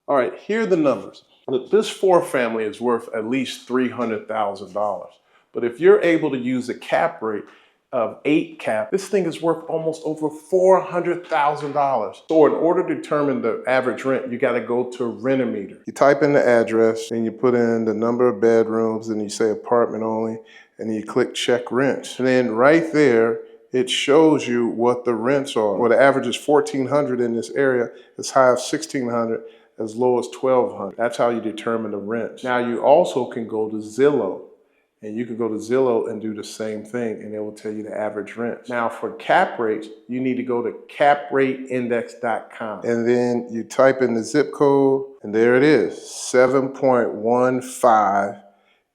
All right, here are the numbers. Look, this 4 family is worth at least $300,000. But if you're able to use a cap rate of 8 cap, this thing is worth almost over $400,000. So in order to determine the average rent, you got to go to Rent-A-Meter. You type in the address and you put in the number of bedrooms and you say apartment only and you click check rents. And then right there, it shows you what the rents are. Well, the average is $1,400 in this area, as high as $1,600, as low as $1,200. That's how you determine the rent. Now you also can go to Zillow. And you can go to Zillow and do the same thing and it will tell you the average rent. Now for cap rates, you need to go to caprateindex.com. And then you type in the zip code and there it is. 7.15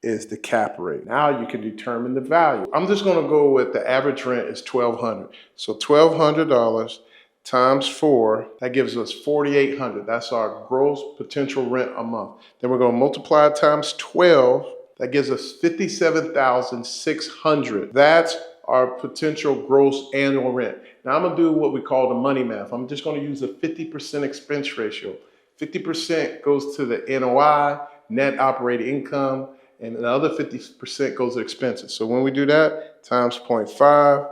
is the cap rate. Now you can determine the value. I'm just gonna go with the average rent is $1,200. So $1,200 times 4, that gives us $4,800. That's our gross potential rent a month. Then we're gonna multiply it times 12. That gives us $57,600. That's our potential gross annual rent. Now I'm gonna do what we call the money math. I'm just gonna use a 50% expense ratio. 50% goes to the NOI, net operating income, and the other 50% goes to expenses. So when we do that, times 0.5,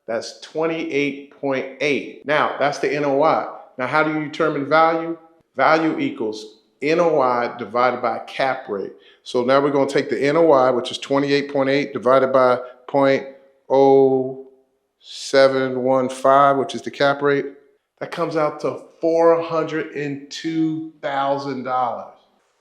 that's 28.8. Now that's the NOI. Now how do you determine value? Value equals NOI divided by cap rate. So now we're going to take the NOI, which is 28.8, divided by 0.0715, which is the cap rate. That comes out to $402,000.